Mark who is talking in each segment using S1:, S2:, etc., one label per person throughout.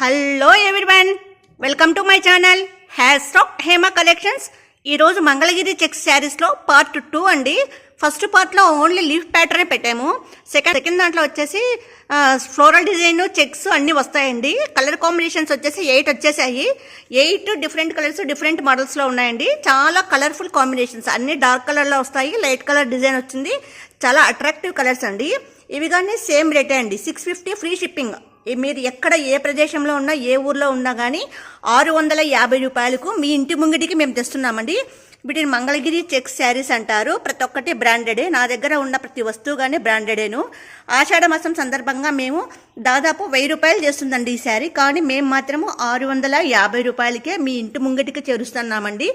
S1: Hello everyone, welcome to my channel hash stock Hema collections. ఈరోజు Mangalagiri checks శారీస్లో part 2 అండి. First పార్ట్లో ఓన్లీ లీఫ్ ప్యాటర్నే పెట్టాము. సెకండ్ దాంట్లో వచ్చేసి ఫ్లోరల్ డిజైన్ చెక్స్ అన్నీ వస్తాయండి. కలర్ కాంబినేషన్స్ వచ్చేసి 8 వచ్చేసాయి. 8 డిఫరెంట్ కలర్స్ డిఫరెంట్ మోడల్స్లో ఉన్నాయండి. చాలా కలర్ఫుల్ కాంబినేషన్స్, అన్ని డార్క్ కలర్లో వస్తాయి. లైట్ కలర్ డిజైన్ వచ్చింది. చాలా అట్రాక్టివ్ కలర్స్ అండి. ఇవి కానీ సేమ్ రేటే అండి, 650 ఫ్రీ షిప్పింగ్. మీరు ఎక్కడ ఏ ప్రదేశంలో ఉన్నా ఏ ఊర్లో ఉన్నా కానీ 650 రూపాయలకు మీ ఇంటి ముంగిటికి మేము తెస్తున్నామండి. వీటిని మంగళగిరి చెక్స్ శారీస్ అంటారు. ప్రతి ఒక్కటి బ్రాండెడే. నా దగ్గర ఉన్న ప్రతి వస్తువు కానీ బ్రాండెడేను. ఆషాఢ మాసం సందర్భంగా మేము దాదాపు 1000 రూపాయలు చేస్తుందండి ఈ శారీ. కానీ మేము మాత్రము 650 రూపాయలకే మీ ఇంటి ముంగిటికి చేరుస్తున్నామండి.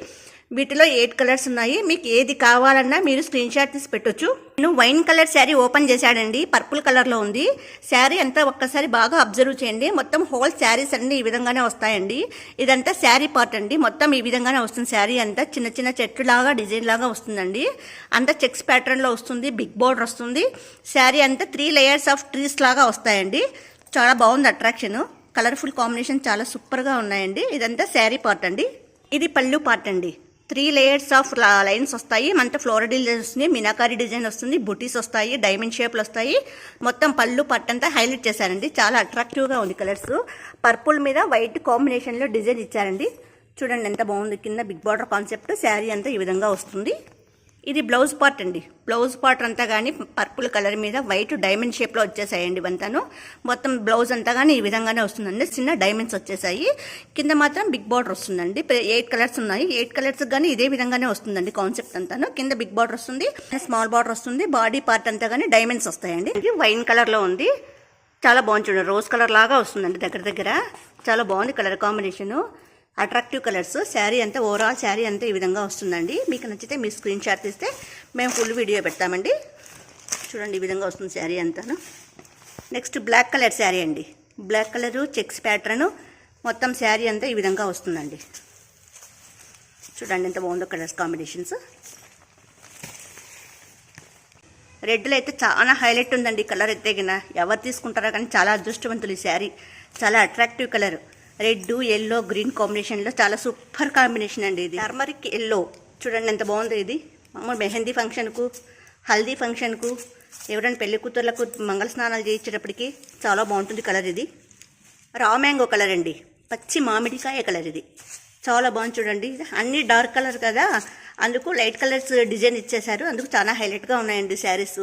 S1: వీటిలో 8 కలర్స్ ఉన్నాయి. మీకు ఏది కావాలన్నా మీరు స్క్రీన్ షాట్ తీసి పెట్టొచ్చు. నేను వైన్ కలర్ శారీ ఓపెన్ చేశాడండి. పర్పుల్ కలర్లో ఉంది శారీ అంతా. ఒక్కసారి బాగా అబ్జర్వ్ చేయండి. మొత్తం హోల్ శారీస్ అన్ని ఈ విధంగానే వస్తాయండి. ఇదంతా శారీ పార్ట్ అండి. మొత్తం ఈ విధంగానే వస్తుంది శారీ అంతా. చిన్న చిన్న చెట్లు లాగా డిజైన్ లాగా వస్తుందండి. అంతా చెక్స్ ప్యాటర్న్లో వస్తుంది. బిగ్ బోర్డర్ వస్తుంది. శారీ అంతా 3 లేయర్స్ ఆఫ్ ట్రీస్ లాగా వస్తాయండి. చాలా బాగుంది అట్రాక్షన్. కలర్ఫుల్ కాంబినేషన్ చాలా సూపర్గా ఉన్నాయండి. ఇదంతా శారీ పార్ట్ అండి. ఇది పళ్ళు పార్ట్ అండి. 3 లేయర్స్ ఆఫ్ లైన్స్ వస్తాయి. మనతో ఫ్లోరల్ డిజైన్ వస్తుంది, మీనాకారి డిజైన్ వస్తుంది, బుటీస్ వస్తాయి, డైమండ్ షేప్లు వస్తాయి. మొత్తం పళ్ళు పట్టంతా హైలైట్ చేశారండి. చాలా అట్రాక్టివ్గా ఉంది కలర్స్. పర్పుల్ మీద వైట్ కాంబినేషన్లో డిజైన్ ఇచ్చారండి. చూడండి ఎంత బాగుంది. కింద బిగ్ బార్డర్ కాన్సెప్ట్. శారీ అంతా ఈ విధంగా వస్తుంది. ఇది బ్లౌజ్ పార్ట్ అండి. బ్లౌజ్ పార్ట్ అంతా కానీ పర్పుల్ కలర్ మీద వైట్ డైమండ్ షేప్లో వచ్చేసాయండి. ఇవంతాను మొత్తం బ్లౌజ్ అంతా కానీ ఈ విధంగానే వస్తుందండి. చిన్న డైమండ్స్ వచ్చేసాయి. కింద మాత్రం బిగ్ బార్డర్ వస్తుందండి. 8 కలర్స్ ఉన్నాయి. 8 కలర్స్ కానీ ఇదే విధంగానే వస్తుందండి కాన్సెప్ట్ అంతాను. కింద బిగ్ బార్డర్ వస్తుంది, స్మాల్ బార్డర్ వస్తుంది. బాడీ పార్ట్ అంతా కానీ డైమండ్స్ వస్తాయండి. ఇది వైన్ కలర్లో ఉంది. చాలా బాగుంది చూడండి. రోజ్ కలర్ లాగా వస్తుందండి దగ్గర దగ్గర. చాలా బాగుంది colour combination. Attractive colours. Sari అంతా ఓవరాల్ శారీ అంతా ఈ విధంగా వస్తుందండి. మీకు నచ్చితే మీరు స్క్రీన్ షాట్ తీస్తే మేము ఫుల్ వీడియో పెడతామండి. చూడండి ఈ విధంగా వస్తుంది శారీ అంతాను. నెక్స్ట్ బ్లాక్ కలర్ శారీ అండి. బ్లాక్ కలరు చెక్స్ ప్యాటర్ను మొత్తం శారీ అంతా ఈ విధంగా వస్తుందండి. చూడండి ఎంత బాగుందో కలర్స్ కాంబినేషన్స్. రెడ్లో అయితే చాలా హైలైట్ ఉందండి కలర్. ఎత్తేగిన ఎవరు తీసుకుంటారో కానీ చాలా అదృష్టవంతులు ఈ శారీ. చాలా attractive colour. Red, yellow, green కాంబినేషన్లో చాలా సూపర్ కాంబినేషన్ అండి. ఇది టర్మరిక్ ఎల్లో. చూడండి ఎంత బాగుందో ఇది. మామూలు మెహందీ ఫంక్షన్కు, హల్దీ ఫంక్షన్కు, ఎవరైనా పెళ్లి కూతుర్లకు మంగళ స్నానాలు చేయించేటప్పటికి చాలా బాగుంటుంది కలర్. ఇది రా మ్యాంగో కలర్ అండి. పచ్చి మామిడికాయ కలర్. ఇది చాలా బాగుంది చూడండి. అన్నీ డార్క్ కలర్ కదా, అందుకు లైట్ కలర్స్ డిజైన్ ఇచ్చేశారు. అందుకు చాలా హైలైట్గా ఉన్నాయండి శారీస్.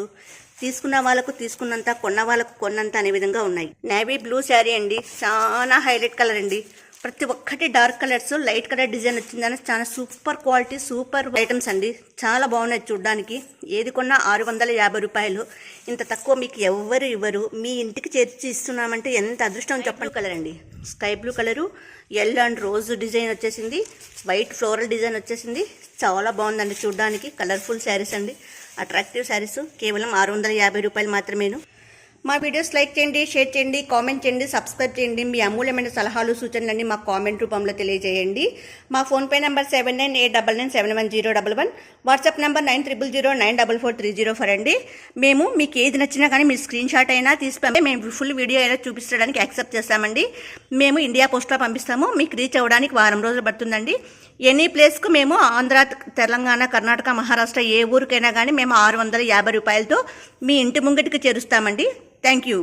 S1: తీసుకున్న వాళ్ళకు తీసుకున్నంత, కొన్న వాళ్ళకు కొన్నంత అనే విధంగా ఉన్నాయి. నేవీ బ్లూ శారీ అండి. చాలా హైలైట్ కలర్ అండి. ప్రతి ఒక్కటి dark colours, light colour design వచ్చిందని చాలా సూపర్ క్వాలిటీ, సూపర్ ఐటమ్స్ అండి. చాలా బాగున్నాయి చూడడానికి. ఏది కొన్నా 650 రూపాయలు. ఇంత తక్కువ మీకు ఎవ్వరు ఇవ్వరు. మీ ఇంటికి చేర్చి ఇస్తున్నామంటే ఎంత అదృష్టం చెప్పండి. కలర్ అండి. Sky blue colour, yellow and rose design వచ్చేసింది. వైట్ ఫ్లోరల్ డిజైన్ వచ్చేసింది. చాలా బాగుందండి చూడడానికి. కలర్ఫుల్ శారీస్ అండి. అట్రాక్టివ్ శారీస్. కేవలం 650 రూపాయలు మాత్రమేను. మా వీడియోస్ లైక్ చేయండి, షేర్ చేయండి, కామెంట్ చేయండి, సబ్స్క్రైబ్ చేయండి. మీ అమూల్యమైన సలహాలు సూచనలన్నీ మాకు కామెంట్ రూపంలో తెలియజేయండి. మా ఫోన్పే నెంబర్ 7989971011, వాట్సాప్ నెంబర్ 9000094430 అండి. మేము మీకు ఏది నచ్చినా కానీ మీరు స్క్రీన్ షాట్ అయినా తీసి మేము ఫుల్ వీడియో అయినా చూపించడానికి యాక్సెప్ట్ చేస్తామండి. మేము ఇండియా పోస్ట్లో పంపిస్తాము. మీకు రీచ్ అవ్వడానికి వారం రోజులు పడుతుందండి. ఎనీ ప్లేస్కు మేము ఆంధ్ర, తెలంగాణ, కర్ణాటక, మహారాష్ట్ర ఏ ఊరికైనా కానీ మేము 650 రూపాయలతో మీ ఇంటి ముంగటికి చేరుస్తామండి. Thank you.